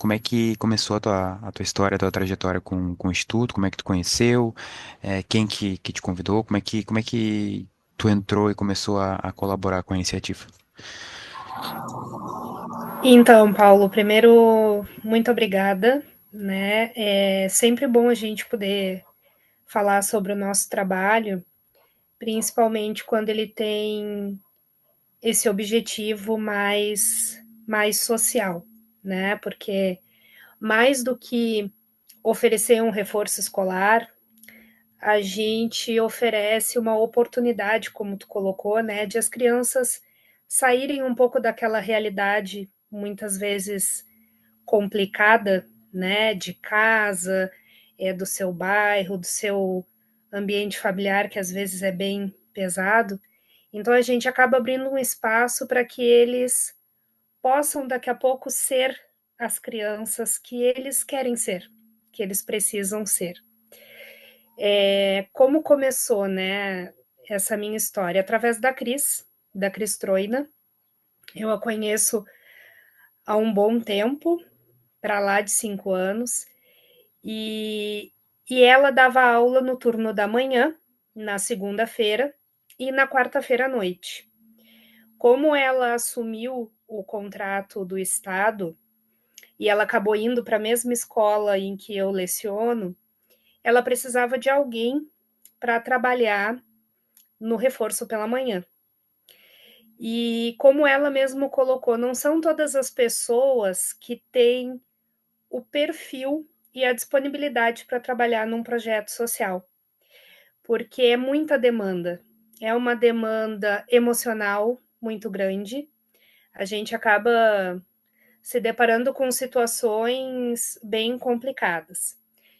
como é que começou a tua história, a tua trajetória com o Instituto, como é que tu conheceu, quem que te convidou, como é que tu entrou e começou a colaborar com a iniciativa? Então, Paulo, primeiro, muito obrigada, né? É sempre bom a gente poder falar sobre o nosso trabalho, principalmente quando ele tem esse objetivo mais social, né? Porque mais do que oferecer um reforço escolar, a gente oferece uma oportunidade, como tu colocou, né, de as crianças saírem um pouco daquela realidade muitas vezes complicada, né, de casa, do seu bairro, do seu ambiente familiar, que às vezes é bem pesado. Então a gente acaba abrindo um espaço para que eles possam daqui a pouco ser as crianças que eles querem ser, que eles precisam ser. Como começou, né, essa minha história? Através da Cris Troina. Eu a conheço há um bom tempo, para lá de 5 anos, e, e ela dava aula no turno da manhã, na segunda-feira, e na quarta-feira à noite. Como ela assumiu o contrato do Estado e ela acabou indo para a mesma escola em que eu leciono, ela precisava de alguém para trabalhar no reforço pela manhã. E como ela mesmo colocou, não são todas as pessoas que têm o perfil e a disponibilidade para trabalhar num projeto social, porque é muita demanda. É uma demanda emocional muito grande. A gente acaba se deparando com situações bem complicadas.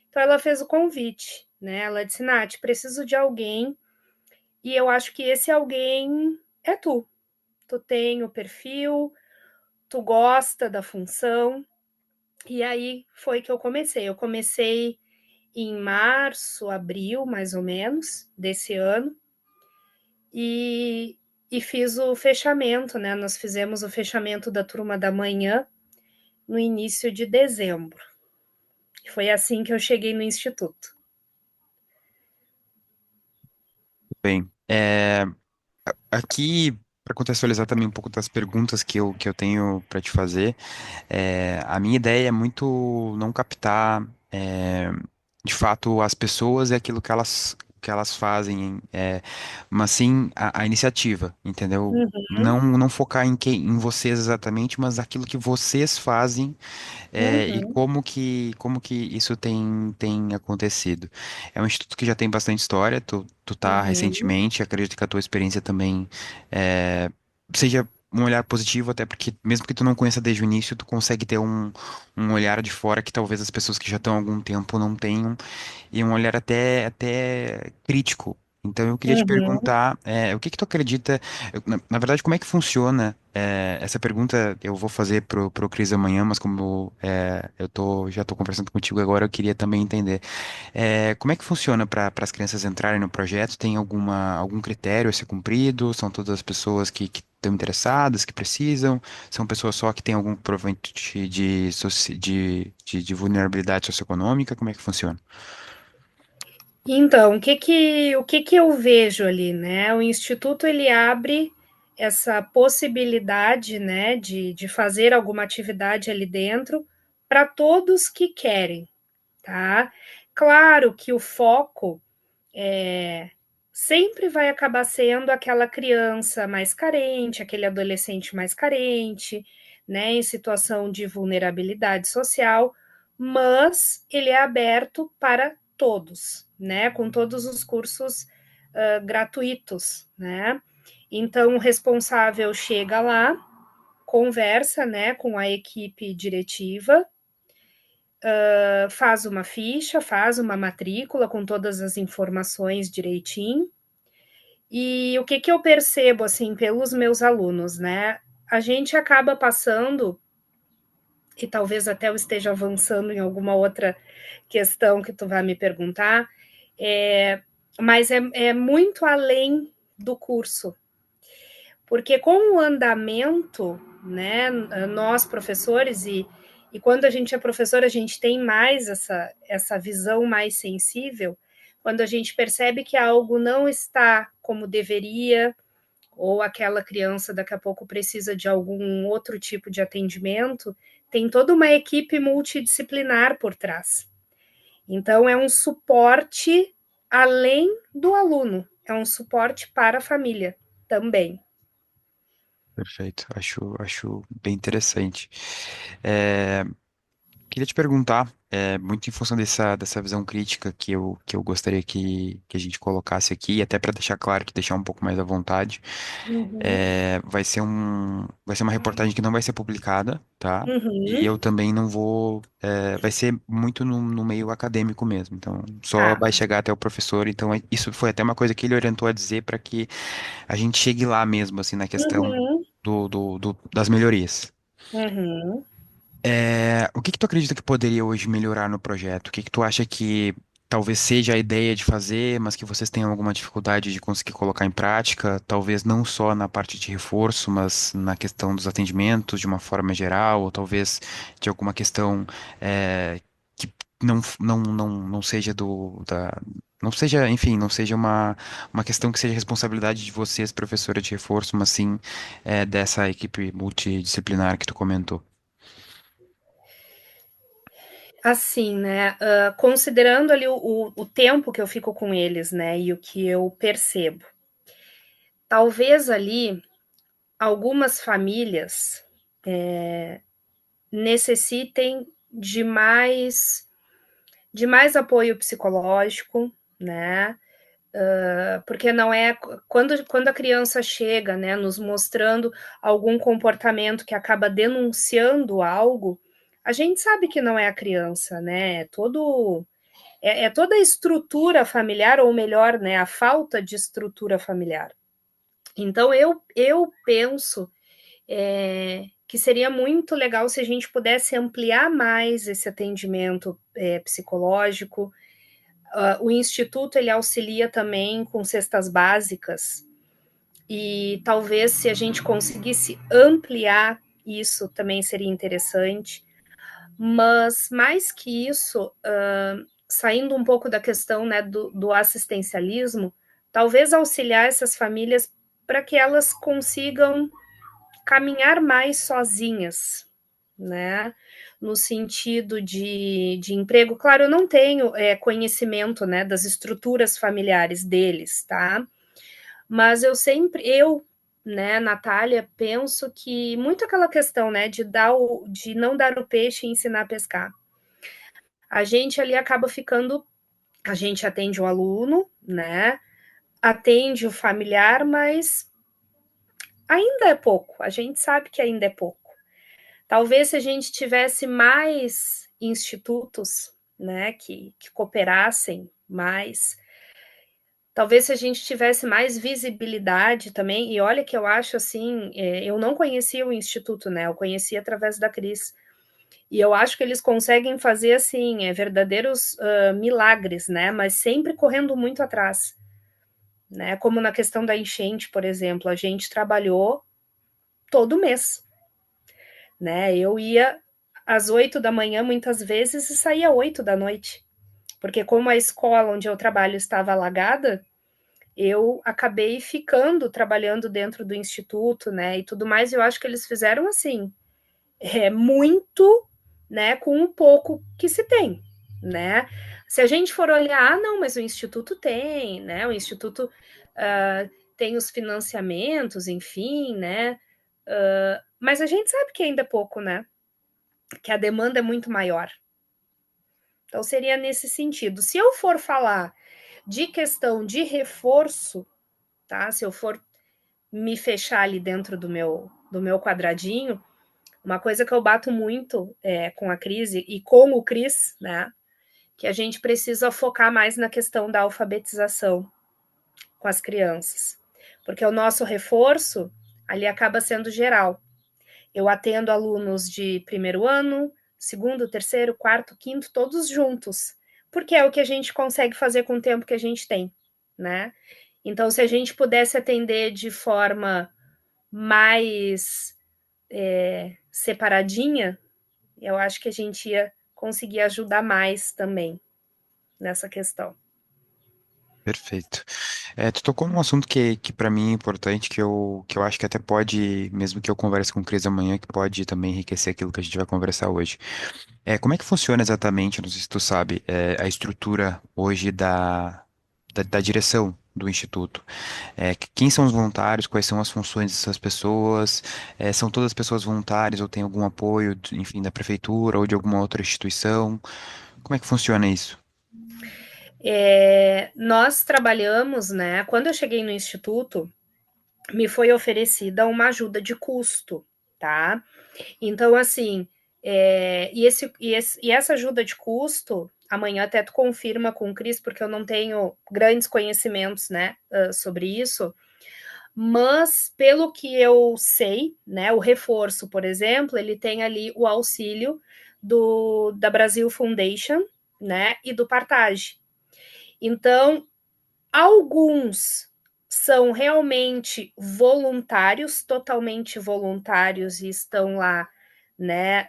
Então ela fez o convite, né? Ela disse: Nath, preciso de alguém e eu acho que esse alguém é tu. Tu tem o perfil, tu gosta da função. E aí foi que eu comecei. Eu comecei em março, abril, mais ou menos, desse ano, e, e fiz o fechamento, né? Nós fizemos o fechamento da turma da manhã no início de dezembro. Foi assim que eu cheguei no instituto. Bem, aqui, para contextualizar também um pouco das perguntas que eu tenho para te fazer, a minha ideia é muito não captar, de fato, as pessoas e aquilo que elas fazem, mas sim a iniciativa, entendeu? Uhum, Não focar em vocês exatamente, mas aquilo que vocês fazem, e uhum, como que isso tem acontecido. É um instituto que já tem bastante história, tu tá uhum, recentemente, acredito que a tua experiência também é, seja um olhar positivo, até porque mesmo que tu não conheça desde o início, tu consegue ter um olhar de fora que talvez as pessoas que já estão há algum tempo não tenham, e um olhar até crítico. Então eu queria te uhum. perguntar, o que que tu acredita, na verdade, como é que funciona? Essa pergunta eu vou fazer pro Cris amanhã, mas como já tô conversando contigo agora, eu queria também entender. Como é que funciona para as crianças entrarem no projeto? Tem algum critério a ser cumprido? São todas as pessoas que estão interessadas, que precisam? São pessoas só que têm algum provento de vulnerabilidade socioeconômica? Como é que funciona? Então, o que que eu vejo ali, né? O instituto ele abre essa possibilidade, né, de fazer alguma atividade ali dentro para todos que querem, tá? Claro que o foco sempre vai acabar sendo aquela criança mais carente, aquele adolescente mais carente, né, em situação de vulnerabilidade social, mas ele é aberto para todos, né, com todos os cursos gratuitos, né. Então, o responsável chega lá, conversa, né, com a equipe diretiva, faz uma ficha, faz uma matrícula com todas as informações direitinho. E o que que eu percebo, assim, pelos meus alunos, né? A gente acaba passando, e talvez até eu esteja avançando em alguma outra questão que tu vai me perguntar, é, mas é muito além do curso, porque com o andamento, né, nós professores E quando a gente é professor, a gente tem mais essa visão mais sensível, quando a gente percebe que algo não está como deveria, ou aquela criança daqui a pouco precisa de algum outro tipo de atendimento, tem toda uma equipe multidisciplinar por trás. Então, é um suporte além do aluno, é um suporte para a família também. Perfeito. Acho bem interessante. É, queria te perguntar, muito em função dessa visão crítica que eu gostaria que a gente colocasse aqui, e até para deixar claro que deixar um pouco mais à vontade. Uhum. Vai ser uma reportagem que não vai ser publicada, tá? E Uhum. eu também não vou. Vai ser muito no meio acadêmico mesmo. Então, só Tá. vai chegar até o professor. Então, isso foi até uma coisa que ele orientou a dizer para que a gente chegue lá mesmo, assim, na questão Uhum. das melhorias. Uhum. O que que tu acredita que poderia hoje melhorar no projeto? O que que tu acha que talvez seja a ideia de fazer, mas que vocês tenham alguma dificuldade de conseguir colocar em prática? Talvez não só na parte de reforço, mas na questão dos atendimentos de uma forma geral, ou talvez de alguma questão que não seja não seja, enfim, não seja uma questão que seja responsabilidade de vocês, professora de reforço, mas sim dessa equipe multidisciplinar que tu comentou. Assim, né, considerando ali o tempo que eu fico com eles, né, e o que eu percebo. Talvez ali algumas famílias necessitem de mais apoio psicológico, né? Porque não é quando a criança chega, né, nos mostrando algum comportamento que acaba denunciando algo, a gente sabe que não é a criança, né? É toda a estrutura familiar, ou melhor, né, a falta de estrutura familiar. Então eu penso que seria muito legal se a gente pudesse ampliar mais esse atendimento psicológico. O instituto ele auxilia também com cestas básicas e talvez se a gente conseguisse ampliar isso também seria interessante. Mas mais que isso, saindo um pouco da questão, né, do assistencialismo, talvez auxiliar essas famílias para que elas consigam caminhar mais sozinhas, né? No sentido de emprego. Claro, eu não tenho conhecimento, né, das estruturas familiares deles, tá? Mas eu, né, Natália, penso que muito aquela questão, né, de não dar o peixe e ensinar a pescar. A gente ali acaba ficando, a gente atende o aluno, né? Atende o familiar, mas ainda é pouco. A gente sabe que ainda é pouco. Talvez se a gente tivesse mais institutos, né, que cooperassem mais, talvez se a gente tivesse mais visibilidade também, e olha que eu acho assim, eu não conhecia o instituto, né, eu conheci através da Cris, e eu acho que eles conseguem fazer assim, verdadeiros milagres, né, mas sempre correndo muito atrás, né, como na questão da enchente, por exemplo, a gente trabalhou todo mês, né? Eu ia às 8 da manhã muitas vezes e saía 8 da noite, porque como a escola onde eu trabalho estava alagada, eu acabei ficando trabalhando dentro do instituto, né? E tudo mais. E eu acho que eles fizeram assim, muito, né? Com o pouco que se tem, né? Se a gente for olhar, não, mas o instituto tem, né? O instituto tem os financiamentos, enfim, né? Mas a gente sabe que ainda é pouco, né? Que a demanda é muito maior. Então, seria nesse sentido. Se eu for falar de questão de reforço, tá? Se eu for me fechar ali dentro do meu quadradinho, uma coisa que eu bato muito com a crise e com o Cris, né? Que a gente precisa focar mais na questão da alfabetização com as crianças. Porque o nosso reforço ali acaba sendo geral. Eu atendo alunos de primeiro ano, segundo, terceiro, quarto, quinto, todos juntos, porque é o que a gente consegue fazer com o tempo que a gente tem, né? Então, se a gente pudesse atender de forma mais separadinha, eu acho que a gente ia conseguir ajudar mais também nessa questão. Perfeito. Tu tocou num assunto que para mim é importante, que eu acho que até pode, mesmo que eu converse com o Cris amanhã, que pode também enriquecer aquilo que a gente vai conversar hoje. Como é que funciona exatamente, não sei se tu sabe, a estrutura hoje da direção do Instituto? Quem são os voluntários, quais são as funções dessas pessoas? São todas pessoas voluntárias ou tem algum apoio, enfim, da prefeitura ou de alguma outra instituição? Como é que funciona isso? Nós trabalhamos, né? Quando eu cheguei no Instituto, me foi oferecida uma ajuda de custo, tá? Então, assim, e essa ajuda de custo, amanhã até tu confirma com o Cris, porque eu não tenho grandes conhecimentos, né, sobre isso, mas pelo que eu sei, né, o reforço, por exemplo, ele tem ali o auxílio da Brasil Foundation, né, e do Partage. Então, alguns são realmente voluntários, totalmente voluntários e estão lá, né,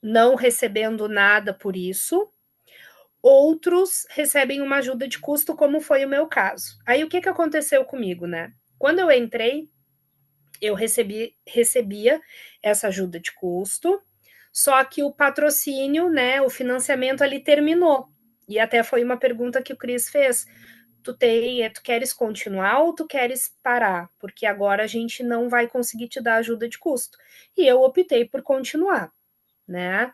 não recebendo nada por isso. Outros recebem uma ajuda de custo, como foi o meu caso. Aí o que, que aconteceu comigo, né? Quando eu entrei, eu recebia essa ajuda de custo, só que o patrocínio, né, o financiamento ali terminou. E até foi uma pergunta que o Cris fez. Tu queres continuar ou tu queres parar? Porque agora a gente não vai conseguir te dar ajuda de custo. E eu optei por continuar, né?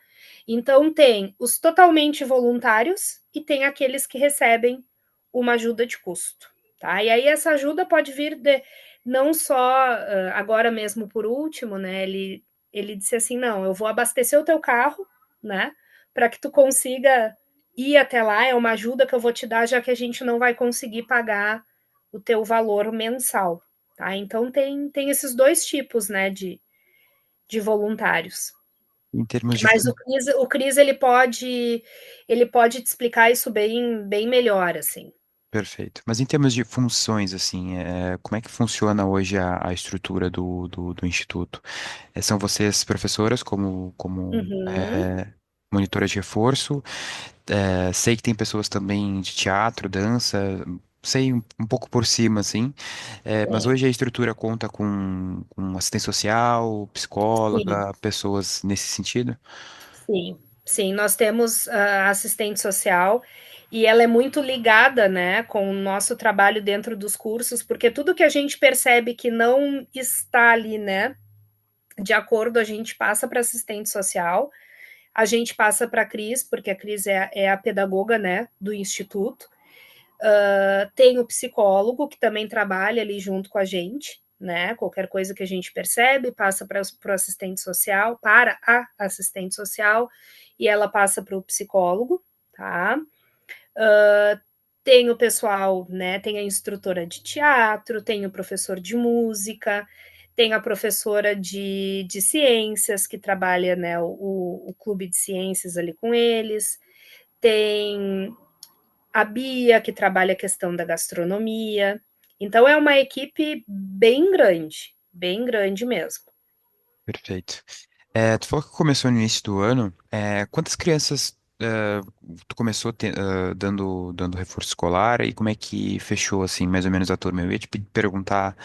Então tem os totalmente voluntários e tem aqueles que recebem uma ajuda de custo, tá? E aí essa ajuda pode vir de não só agora mesmo por último, né? Ele disse assim, não, eu vou abastecer o teu carro, né? Para que tu consiga ir até lá, é uma ajuda que eu vou te dar, já que a gente não vai conseguir pagar o teu valor mensal, tá? Então tem esses dois tipos, né, de voluntários. Em termos de Mas o Cris ele pode te explicar isso bem melhor, assim. Perfeito. Mas em termos de funções, assim, como é que funciona hoje a estrutura do Instituto? São vocês professoras como Uhum, monitoras de reforço? Sei que tem pessoas também de teatro, dança, sei um pouco por cima, assim. Mas tem. hoje a estrutura conta com assistente social, Sim, psicóloga, pessoas nesse sentido? sim, sim. Nós temos a assistente social e ela é muito ligada, né, com o nosso trabalho dentro dos cursos, porque tudo que a gente percebe que não está ali, né, de acordo, a gente passa para assistente social, a gente passa para a Cris, porque a Cris é a pedagoga, né, do instituto. Tem o psicólogo, que também trabalha ali junto com a gente, né? Qualquer coisa que a gente percebe, passa para o assistente social, para a assistente social, e ela passa para o psicólogo, tá? Tem o pessoal, né? Tem a instrutora de teatro, tem o professor de música, tem a professora de ciências, que trabalha, né, o clube de ciências ali com eles, tem a Bia, que trabalha a questão da gastronomia. Então, é uma equipe bem grande mesmo. Perfeito. Tu falou que começou no início do ano. Quantas crianças tu começou dando reforço escolar e como é que fechou, assim, mais ou menos a turma? Eu ia te perguntar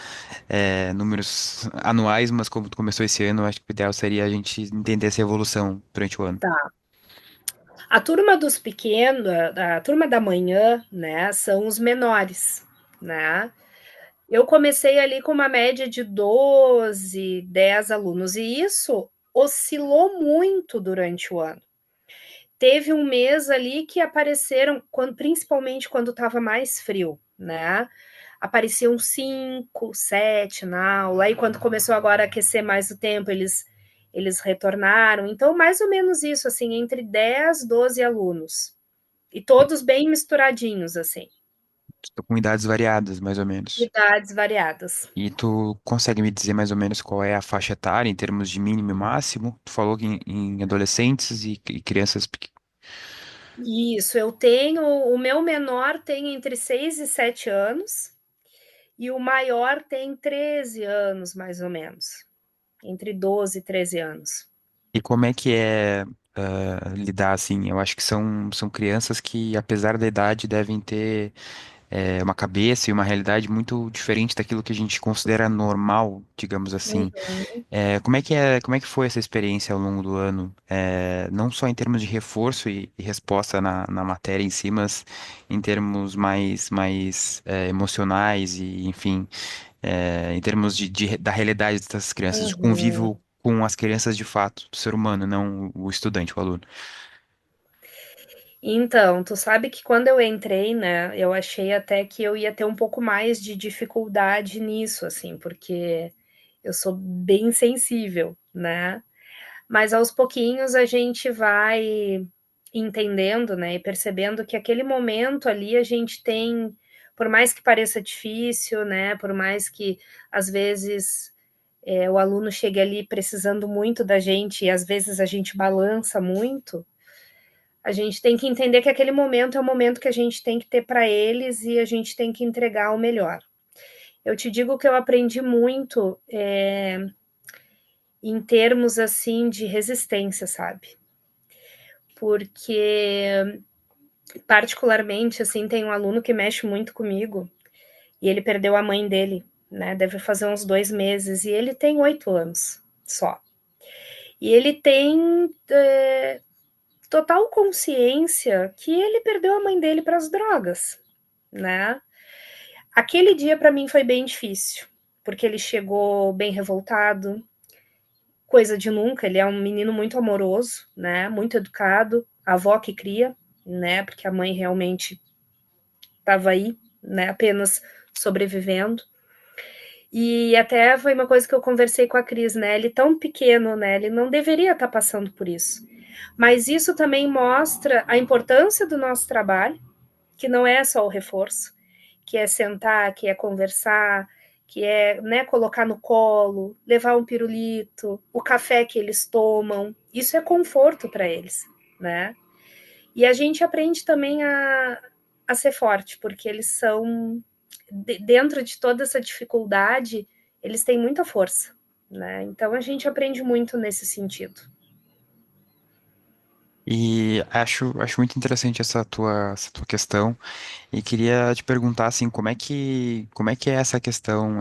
números anuais, mas como tu começou esse ano, eu acho que o ideal seria a gente entender essa evolução durante o ano. Tá. A turma dos pequenos, a turma da manhã, né, são os menores, né? Eu comecei ali com uma média de 12, 10 alunos, e isso oscilou muito durante o ano. Teve um mês ali que apareceram, principalmente quando estava mais frio, né? Apareciam 5, 7 na aula. Aí, quando começou agora a aquecer mais o tempo, eles retornaram. Então, mais ou menos isso, assim, entre 10, 12 alunos. E todos bem misturadinhos, assim, Tô com idades variadas, mais ou menos. idades variadas. E tu consegue me dizer mais ou menos qual é a faixa etária em termos de mínimo e máximo? Tu falou que em adolescentes e crianças Isso, eu tenho. O meu menor tem entre 6 e 7 anos, e o maior tem 13 anos, mais ou menos. Entre 12 e 13 anos. E como é que é lidar assim? Eu acho que são crianças que, apesar da idade, devem ter uma cabeça e uma realidade muito diferente daquilo que a gente considera normal, digamos assim. Uhum. Como é que foi essa experiência ao longo do ano? Não só em termos de reforço e resposta na matéria em si, mas em termos mais emocionais e, enfim, em termos da realidade dessas crianças, de Uhum. convívio com as crianças de fato, do ser humano, não o estudante, o aluno. Então, tu sabe que quando eu entrei, né, eu achei até que eu ia ter um pouco mais de dificuldade nisso, assim, porque eu sou bem sensível, né? Mas aos pouquinhos a gente vai entendendo, né, e percebendo que aquele momento ali a gente tem, por mais que pareça difícil, né, por mais que às vezes o aluno chegue ali precisando muito da gente e às vezes a gente balança muito, a gente tem que entender que aquele momento é o momento que a gente tem que ter para eles e a gente tem que entregar o melhor. Eu te digo que eu aprendi muito em termos assim de resistência, sabe? Porque particularmente assim tem um aluno que mexe muito comigo e ele perdeu a mãe dele, né? Deve fazer uns 2 meses e ele tem 8 anos só. E ele tem total consciência que ele perdeu a mãe dele para as drogas, né? Aquele dia para mim foi bem difícil, porque ele chegou bem revoltado, coisa de nunca. Ele é um menino muito amoroso, né? Muito educado, a avó que cria, né? Porque a mãe realmente estava aí, né? Apenas sobrevivendo. E até foi uma coisa que eu conversei com a Cris, né? Ele tão pequeno, né? Ele não deveria estar passando por isso. Mas isso também mostra a importância do nosso trabalho, que não é só o reforço, que é sentar, que é conversar, que é, né, colocar no colo, levar um pirulito, o café que eles tomam. Isso é conforto para eles, né? E a gente aprende também a ser forte, porque eles são, dentro de toda essa dificuldade, eles têm muita força, né? Então a gente aprende muito nesse sentido. E acho muito interessante essa tua questão. E queria te perguntar assim, como é que é essa questão,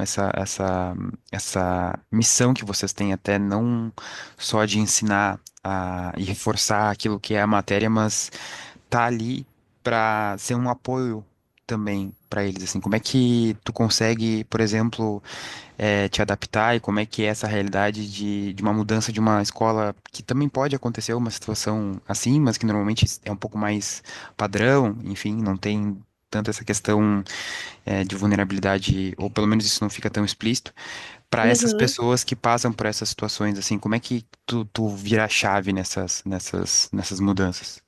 essa missão que vocês têm até não só de ensinar e reforçar aquilo que é a matéria, mas tá ali para ser um apoio também para eles, assim. Como é que tu consegue, por exemplo, te adaptar e como é que é essa realidade de uma mudança de uma escola que também pode acontecer uma situação assim, mas que normalmente é um pouco mais padrão, enfim, não tem tanto essa questão de vulnerabilidade, ou pelo menos isso não fica tão explícito, para essas Uhum. pessoas que passam por essas situações, assim, como é que tu vira a chave nessas mudanças?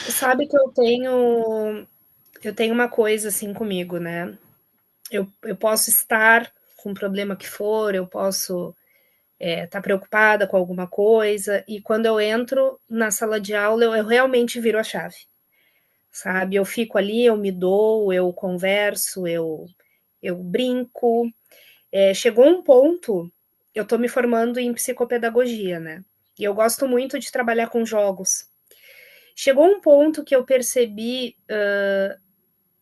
Tu sabe que eu tenho uma coisa assim comigo, né? Eu posso estar com o problema que for, eu posso estar preocupada com alguma coisa, e quando eu entro na sala de aula, eu realmente viro a chave, sabe? Eu fico ali, eu me dou, eu converso, eu brinco. Chegou um ponto, eu estou me formando em psicopedagogia, né? E eu gosto muito de trabalhar com jogos. Chegou um ponto que eu percebi,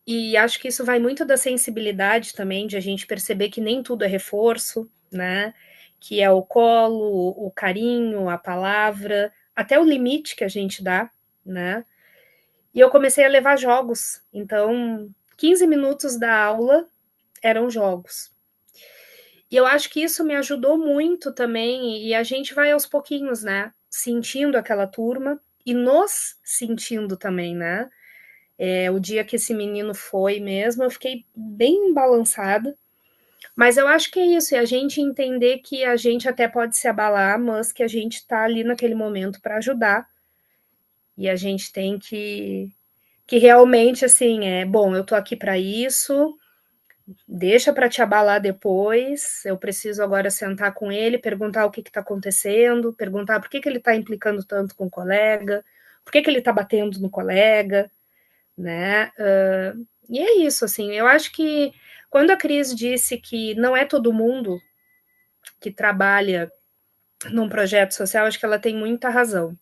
e acho que isso vai muito da sensibilidade também, de a gente perceber que nem tudo é reforço, né? Que é o colo, o carinho, a palavra, até o limite que a gente dá, né? E eu comecei a levar jogos. Então, 15 minutos da aula eram jogos. E eu acho que isso me ajudou muito também. E a gente vai aos pouquinhos, né? Sentindo aquela turma e nos sentindo também, né? O dia que esse menino foi mesmo, eu fiquei bem balançada. Mas eu acho que é isso, é a gente entender que a gente até pode se abalar, mas que a gente está ali naquele momento para ajudar. E a gente tem que realmente, assim, bom, eu tô aqui para isso, deixa para te abalar depois. Eu preciso agora sentar com ele, perguntar o que está acontecendo, perguntar por que ele está implicando tanto com o colega, por que ele está batendo no colega, né? E é isso, assim, eu acho que quando a Cris disse que não é todo mundo que trabalha num projeto social, acho que ela tem muita razão.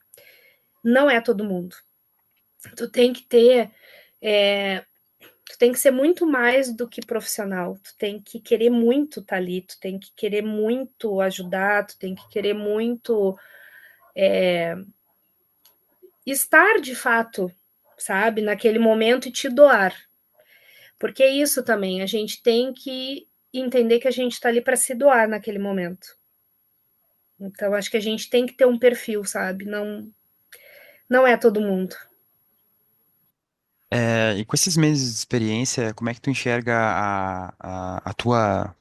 Não é todo mundo. Tu tem que ter, tu tem que ser muito mais do que profissional. Tu tem que querer muito estar ali, tu tem que querer muito ajudar, tu tem que querer muito estar de fato, sabe, naquele momento e te doar. Porque é isso também, a gente tem que entender que a gente está ali para se doar naquele momento. Então, acho que a gente tem que ter um perfil, sabe? Não, não é todo mundo. E com esses meses de experiência, como é que tu enxerga a tua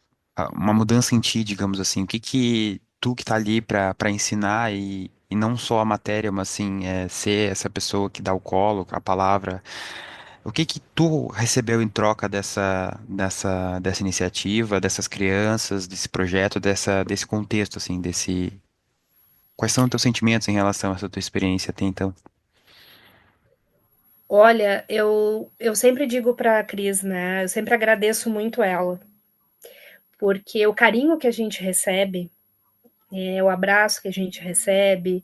uma mudança em ti, digamos assim? O que que tu que tá ali para ensinar e não só a matéria, mas assim, ser essa pessoa que dá o colo, a palavra, o que que tu recebeu em troca dessa iniciativa, dessas crianças, desse projeto, desse contexto, assim, quais são os teus sentimentos em relação a essa tua experiência até então? Olha, eu sempre digo para a Cris, né? Eu sempre agradeço muito ela, porque o carinho que a gente recebe, o abraço que a gente recebe,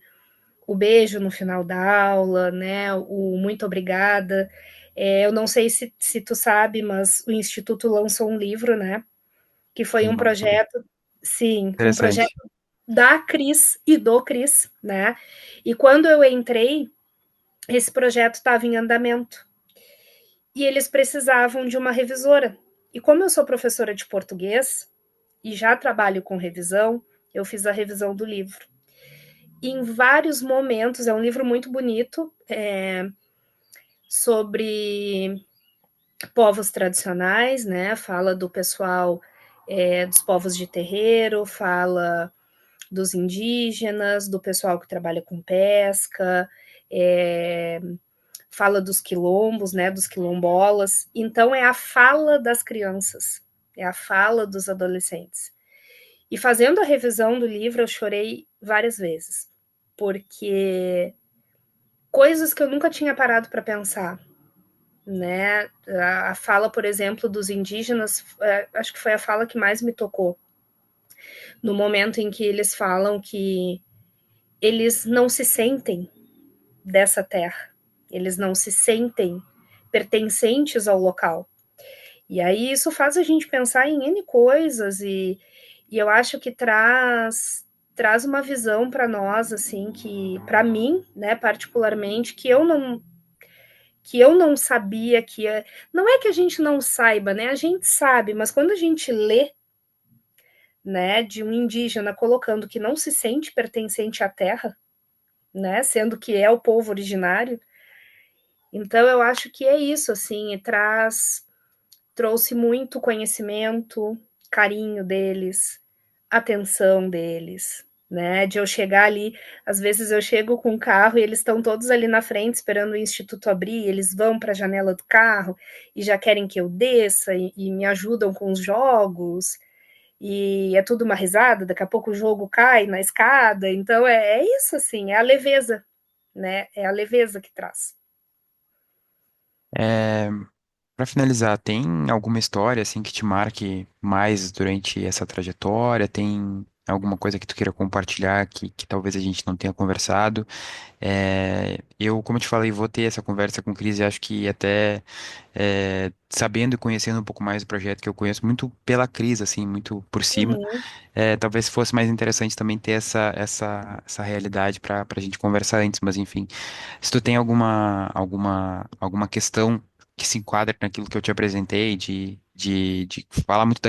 o beijo no final da aula, né? O muito obrigada. Eu não sei se tu sabe, mas o Instituto lançou um livro, né? Que foi um Não sabia. projeto, sim, um projeto Interessante. da Cris e do Cris, né? E quando eu entrei, esse projeto estava em andamento e eles precisavam de uma revisora. E como eu sou professora de português e já trabalho com revisão, eu fiz a revisão do livro. E em vários momentos, é um livro muito bonito, sobre povos tradicionais, né? Fala do pessoal, dos povos de terreiro, fala dos indígenas, do pessoal que trabalha com pesca, fala dos quilombos, né, dos quilombolas. Então é a fala das crianças, é a fala dos adolescentes. E fazendo a revisão do livro, eu chorei várias vezes, porque coisas que eu nunca tinha parado para pensar, né? A fala, por exemplo, dos indígenas, acho que foi a fala que mais me tocou, no momento em que eles falam que eles não se sentem dessa terra, eles não se sentem pertencentes ao local. E aí isso faz a gente pensar em N coisas e eu acho que traz uma visão para nós assim que para mim, né, particularmente, que eu não sabia não é que a gente não saiba, né? A gente sabe, mas quando a gente lê, né, de um indígena colocando que não se sente pertencente à terra, né, sendo que é o povo originário, então eu acho que é isso assim, trouxe muito conhecimento, carinho deles, atenção deles, né? De eu chegar ali, às vezes eu chego com o carro e eles estão todos ali na frente esperando o instituto abrir, eles vão para a janela do carro e já querem que eu desça e me ajudam com os jogos. E é tudo uma risada, daqui a pouco o jogo cai na escada, então é isso assim, é a leveza, né? É a leveza que traz. É, para finalizar, tem alguma história assim que te marque mais durante essa trajetória? Tem alguma coisa que tu queira compartilhar que talvez a gente não tenha conversado? Eu, como eu te falei, vou ter essa conversa com o Cris e acho que até sabendo e conhecendo um pouco mais do projeto que eu conheço muito pela Cris, assim, muito por cima, Uhum. talvez fosse mais interessante também ter essa realidade para a gente conversar antes, mas enfim. Se tu tem alguma questão que se enquadra naquilo que eu te apresentei, de falar muito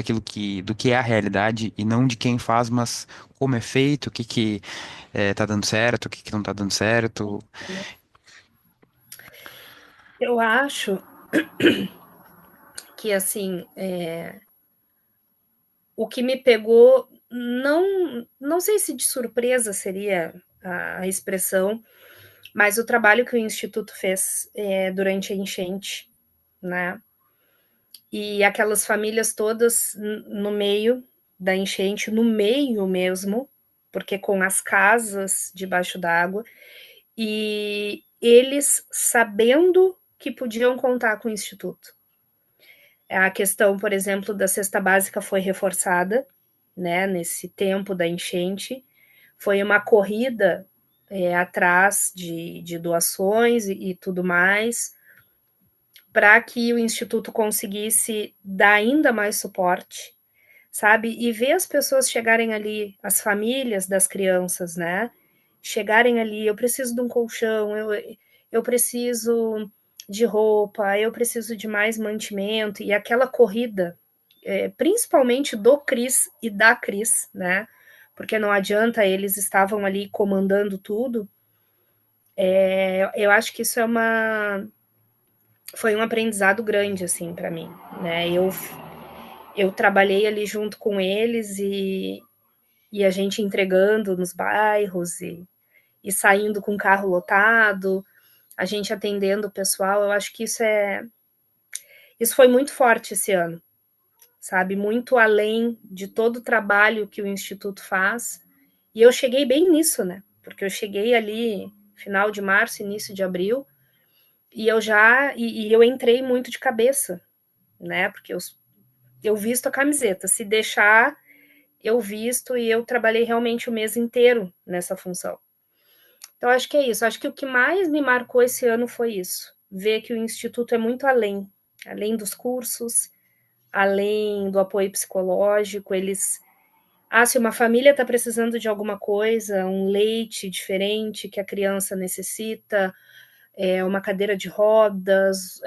do que é a realidade e não de quem faz, mas como é feito, o que que tá dando certo, o que que não tá dando certo. Eu acho que assim, o que me pegou, não sei se de surpresa seria a expressão, mas o trabalho que o Instituto fez durante a enchente, né? E aquelas famílias todas no meio da enchente, no meio mesmo, porque com as casas debaixo d'água, e eles sabendo que podiam contar com o Instituto. A questão, por exemplo, da cesta básica foi reforçada, né, nesse tempo da enchente, foi uma corrida atrás de doações e tudo mais, para que o Instituto conseguisse dar ainda mais suporte, sabe? E ver as pessoas chegarem ali, as famílias das crianças, né? Chegarem ali, eu preciso de um colchão, eu preciso de roupa, eu preciso de mais mantimento, e aquela corrida, principalmente do Cris e da Cris, né? Porque não adianta, eles estavam ali comandando tudo. Eu acho que isso foi um aprendizado grande, assim, para mim, né? Eu trabalhei ali junto com eles e a gente entregando nos bairros e saindo com o carro lotado, a gente atendendo o pessoal. Eu acho que isso foi muito forte esse ano, sabe? Muito além de todo o trabalho que o Instituto faz. E eu cheguei bem nisso, né? Porque eu cheguei ali final de março, início de abril, e eu entrei muito de cabeça, né? Porque eu visto a camiseta. Se deixar, eu visto, e eu trabalhei realmente o mês inteiro nessa função. Então, acho que é isso. Acho que o que mais me marcou esse ano foi isso. Ver que o Instituto é muito além dos cursos, além do apoio psicológico. Se uma família está precisando de alguma coisa, um leite diferente que a criança necessita, uma cadeira de rodas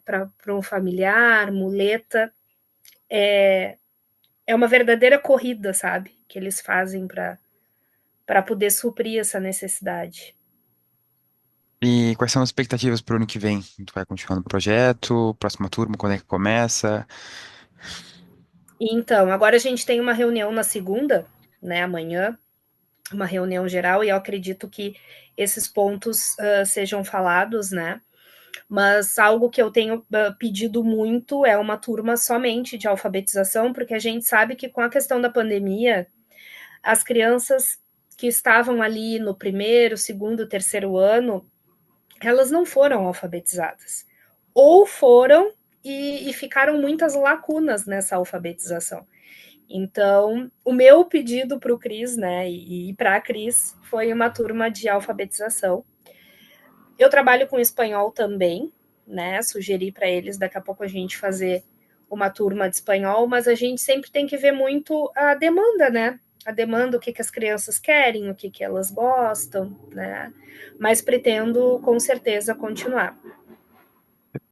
para um familiar, muleta, é uma verdadeira corrida, sabe? Que eles fazem para poder suprir essa necessidade. E quais são as expectativas para o ano que vem? Tu vai continuar no projeto? Próxima turma, quando é que começa? Então, agora a gente tem uma reunião na segunda, né, amanhã, uma reunião geral, e eu acredito que esses pontos sejam falados, né? Mas algo que eu tenho pedido muito é uma turma somente de alfabetização, porque a gente sabe que com a questão da pandemia, as crianças que estavam ali no primeiro, segundo, terceiro ano, elas não foram alfabetizadas. Ou foram e ficaram muitas lacunas nessa alfabetização. Então, o meu pedido para o Cris, né, e para a Cris, foi uma turma de alfabetização. Eu trabalho com espanhol também, né? Sugeri para eles daqui a pouco a gente fazer uma turma de espanhol, mas a gente sempre tem que ver muito a demanda, né? A demanda, o que as crianças querem, o que elas gostam, né? Mas pretendo com certeza continuar.